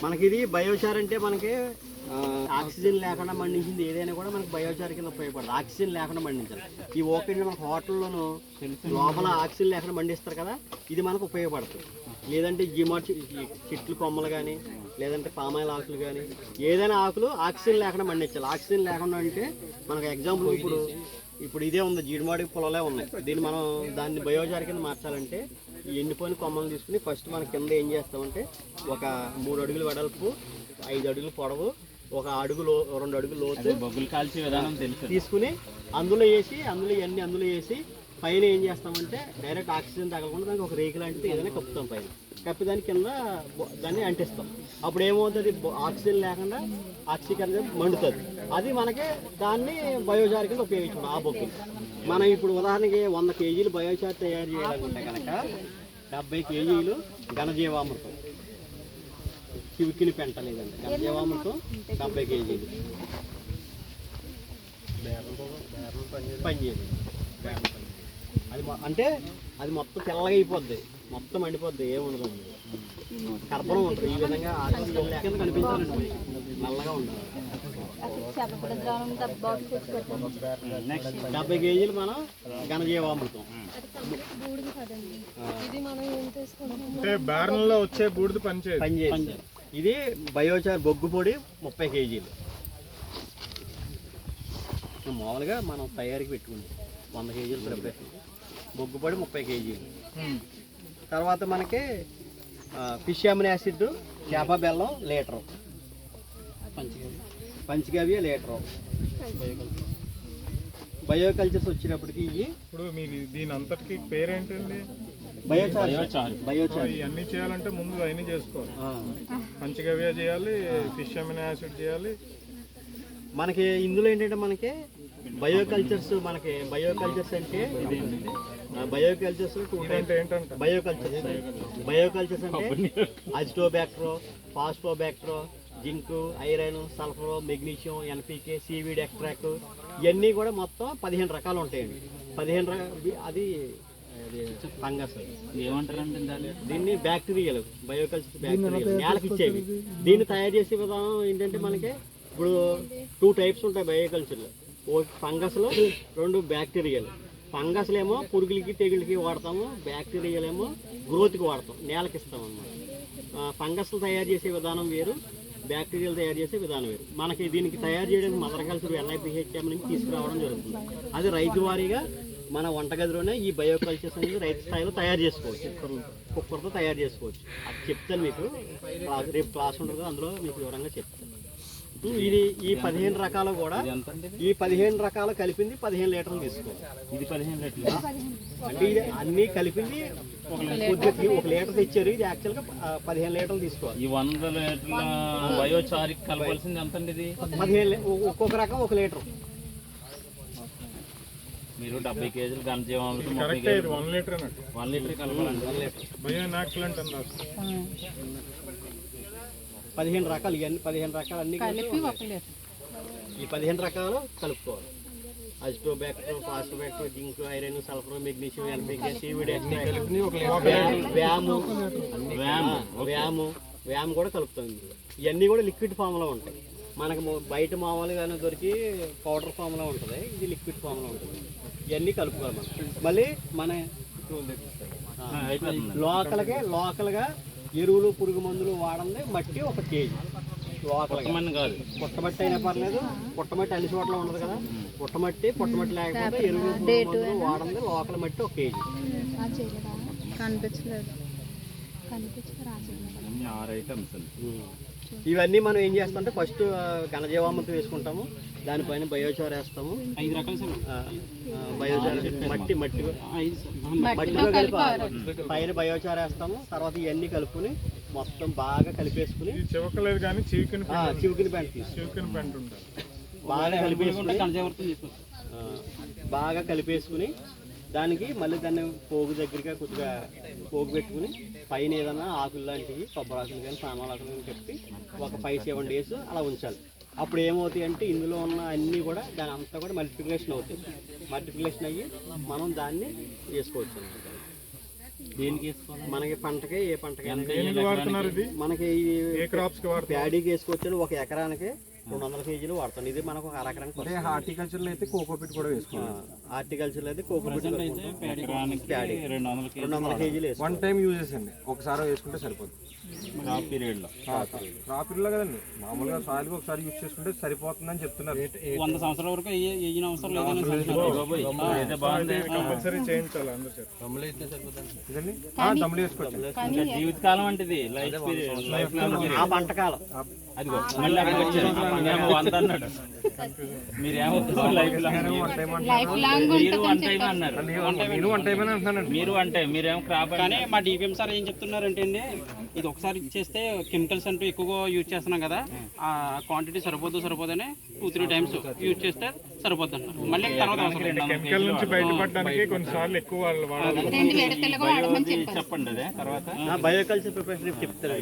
మనకి ఇది బయోచార్ అంటే మనకి ఆక్సిజన్ లేకుండా మండించింది ఏదైనా కూడా మనకి బయోచార్ కింద ఉపయోగపడదు. ఆక్సిజన్ లేకుండా మండించాలి. ఈ ఓపెన్ మనకు హోటల్లోనూ లోపల ఆక్సిజన్ లేకుండా మండిస్తారు కదా, ఇది మనకు ఉపయోగపడుతుంది. లేదంటే జిమా చెట్లు కొమ్మలు కానీ లేదంటే పామాయిల్ ఆకులు కానీ ఏదైనా ఆకులు ఆక్సిజన్ లేకుండా మండించాలి. ఆక్సిజన్ లేకుండా అంటే మనకు ఎగ్జాంపుల్ ఇప్పుడు ఇదే ఉంది, జీడిమాడి పొలాలే ఉన్నాయి. దీన్ని మనం దాన్ని బయోచార్ కింద మార్చాలంటే ఈ ఎండిపోయిన కొమ్మలు తీసుకుని ఫస్ట్ మన కింద ఏం చేస్తామంటే ఒక 3 అడుగులు వెడల్పు 5 అడుగులు పొడవు 1 అడుగులో 2 అడుగులు లోతు బొగ్గులు కాల్చే విధానం తీసుకుని అందులో వేసి పైన ఏం చేస్తామంటే డైరెక్ట్ ఆక్సిజన్ తగలకుండా దానికి ఒక రేకు లాంటిది ఏదైనా కప్పుతాం. పైన కప్పి దాని కింద దాన్ని అంటిస్తాం. అప్పుడు ఏమవుతుంది, ఆక్సిజన్ లేకుండా ఆక్సిజన్ మండుతుంది. అది మనకి దాన్ని బయోచార్ కింద ఉపయోగించుకుంటాం. ఆ బొగ్గులు మనం ఇప్పుడు ఉదాహరణకి 100 కేజీలు బయోచార్ తయారు చేయాలనుకుంటే కనుక 70 కేజీలు ఘనజీవామృతం, చివికిని పెంట లేదండి, ఘనజీవామృతం 70 కేజీలు పనిచేయదు. అది అంటే అది మొత్తం తెల్లగా అయిపోద్ది, మొత్తం మండిపోద్ది, ఏముండదు. కర్బనం ఉంటుంది. ఈ విధంగా ఆక్సిజన్ లేకుండా కనిపించాలండి, నల్లగా ఉండాలి. 70 కేజీలు మనం ఘనజీవామృతం వచ్చే బూడిద పనిచేయదు. ఇది బయోచార్ బొగ్గు పొడి 30 కేజీలు మామూలుగా మనం తయారీకి పెట్టుకుంటాం. 100 కేజీలు ప్రిపరేషన్ బొగ్గు పొడి 30 కేజీలు. తర్వాత మనకి ఫిష్ అమినో యాసిడ్ చేప బెల్లం లీటరు, పంచగవ్య లీటరు. బయోకల్చర్స్ వచ్చినప్పటికి ఇప్పుడు మీరు దీని అంతటికి పేరేంటండి? బయోచార్. ఇవన్నీ చేయాలంటే ముందు అవన్నీ చేసుకోవాలి. పంచగవ్య చేయాలి, ఫిష్ అమినో యాసిడ్ చేయాలి. మనకి ఇందులో ఏంటంటే మనకి బయోకల్చర్స్ అంటే బయోకల్చర్స్ అంటే azotobacter, phosphobacter, zinc, iron, sulphur, magnesium, NPK, seaweed extract, ఇవన్నీ కూడా మొత్తం 15 రకాలు ఉంటాయండి. 15 అది ఫంగస్ ఏమంటారండి దీన్ని బ్యాక్టీరియాలు, బయోకల్చర్ బ్యాక్టీరియాలు నేలకు ఇచ్చేవి. దీన్ని తయారు చేసే విధానం ఏంటంటే మనకి ఇప్పుడు 2 టైప్స్ ఉంటాయి బయోకల్చర్లో. ఒకటి ఫంగస్లో, 2 బ్యాక్టీరియాలు. ఫంగస్లు ఏమో పురుగులకి తెగులకి వాడతాము, బ్యాక్టీరియాలు ఏమో గ్రోత్కి వాడతాం, నేలకి ఇస్తాం అన్నమాట. ఫంగస్లు తయారు చేసే విధానం వేరు, బ్యాక్టీరియాలు తయారు చేసే విధానం వేరు. మనకి దీనికి తయారు చేయడానికి మదర్ కల్చర్ NIPHM నుంచి తీసుకురావడం జరుగుతుంది. అది రైతు వారీగా మన వంటగదిలోనే ఈ బయోకల్చర్స్ అనేది రైతు స్థాయిలో తయారు చేసుకోవచ్చు. కుక్కర్తో తయారు చేసుకోవచ్చు. అది చెప్తాను మీకు, రేపు క్లాస్ ఉంటుంది కదా, అందులో మీకు వివరంగా చెప్తాను. ఇది ఈ 15 రకాలు కూడా, ఈ 15 రకాలు కలిపింది 15 లీటర్లు తీసుకోవాలి. ఇది 15 లీటర్లు అంటే ఇది అన్నీ కలిపింది 1 లీటర్ తెచ్చారు. ఇది యాక్చువల్గా 15 లీటర్లు తీసుకోవాలి. ఈ 100 లీటర్ల బయోచార్ కలపాల్సింది ఎంత అండి? ఇది 15, ఒక్కొక్క రకం 1 లీటర్. మీరు 70 కేజీలు ఘనజీవామృతం 1 లీటర్ 1 లీటర్ కలపాలండి. 1 లీటర్ బయోనాక్సిలెంట్ అన్నారు. 15 రకాలు, ఇవన్నీ 15 రకాలు అన్ని కలిపి ఈ 15 రకాలు కలుపుకోవాలి. Azotobacter, phosphobacter, zinc, iron, sulphur, magnesium, NPK, seaweed extract, VAM కూడా కలుపుతాం. ఇవన్నీ కూడా లిక్విడ్ ఫామ్లో ఉంటాయి. మనకు బయట మామూలుగానే దొరికి పౌడర్ ఫామ్లో ఉంటుంది, ఇది లిక్విడ్ ఫామ్లో ఉంటుంది. ఇవన్నీ కలుపుకోవాలి మనం. మళ్ళీ మన లోకల్గా ఎరువులు, పురుగు మందులు వాడండి. మట్టి 1 కేజీ లోకల్గా కాదు, పుట్టమట్టి అయినా పర్లేదు. పుట్టమట్టి అన్ని చోట్ల ఉండదు కదా, పుట్టమట్టి లేకపోతే ఎరువులు, పురుగు మందులు వాడండి. లోకల్ మట్టి 1 కేజీ. ఇవన్నీ మనం ఏం చేస్తామంటే ఫస్ట్ ఘనజీవామృతం వేసుకుంటాము, దానిపైన బయోచార్ వేస్తాము. 5 రకాలు బయోచార్ మట్టిలో కలిపి పైన బయోచార్ వేస్తాము. తర్వాత ఇవన్నీ కలుపుకొని మొత్తం బాగా కలిపేసుకుని చివకలేదు కానీ చివికిని పెంట బాగా కలిపేసుకుని దానికి మళ్ళీ దాన్ని పోగు దగ్గరగా కొద్దిగా పోగు పెట్టుకుని పైన ఏదైనా ఆకులు లాంటివి, కొబ్బరి ఆకులు కానీ, సామాన్ ఆకులు కానీ పెట్టి ఒక 5-7 డేస్ అలా ఉంచాలి. అప్పుడు ఏమవుతాయి అంటే ఇందులో ఉన్న అన్నీ కూడా దాని అంతా కూడా మల్టిప్లికేషన్ అవుతాయి. మల్టిప్లికేషన్ అయ్యి మనం దాన్ని వేసుకోవచ్చు. దేనికి వేసుకోవాలి? మనకి పంటకి ఏ పంటకి దేనికి వాడుతున్నారు ఇది? మనకి ఏ క్రాప్స్ కి వాడుతున్నారు? ప్యాడీకి వేసుకొచ్చాడు 1 ఎకరానికి 200 కేజీలు వాడతాం. ఇది మనకు 1 ఎకరానికి అంటే హార్టికల్చర్లో అయితే కోకోపీట్ కూడా వేసుకోవాలి. హార్టికల్చర్ అయితే కోకోపీట్ ఎకరానికి 200 200 కేజీలు వేసుకోవాలి. వన్ టైం యూజెస్ అండి, ఒకసారి వేసుకుంటే సరిపోతుంది. క్రాప్ పీరియడ్ లో క్రాప్ పీరియడ్లో కదండి, మామూలుగా సాయిల్కి ఒకసారి యూజ్ చేసుకుంటే సరిపోతుందని చెప్తున్నారు. 100 సంవత్సరాల వరకు వేయని అవసరం లేదు. అయితే బాగుంది. కంపల్సరీ చేయించాలి అందరూ చేస్తారు. ఇదండి తమ్ముడు వేసుకోవచ్చు. ఇంకా జీవితకాలం అంటే ఇది లైఫ్ పీరియడ్, లైఫ్ లాంగ్ ఆ పంటకాలం అదిగో మళ్ళీ అక్కడికి వచ్చారు. ఏమో 100 అన్నాడు, మీరేమో లైఫ్ లాంగ్. మీరు 1 టైం అన్నారు, నేను వన్ టైం అని అంటున్నానండి. మీరు 1 టైం, మీరేమో క్రాప్. కానీ మా డిపిఎం సార్ ఏం చెప్తున్నారంటే అండి, ఇది ఒకసారి ఇచ్చేస్తే కెమికల్స్ అంటూ ఎక్కువగా యూజ్ చేస్తున్నాం కదా, ఆ క్వాంటిటీ సరిపోదని 2-3 టైమ్స్ యూజ్ చేస్తే సరిపోద్ది అంటారు. మళ్ళీ తర్వాత అవసరం లేదు. కెమికల్ నుంచి బయటపడడానికి కొన్నిసార్లు ఎక్కువ వాళ్ళు వాడాలి. చెప్పండి అదే తర్వాత బయోకల్చర్ ప్రిపరేషన్ చెప్తారు.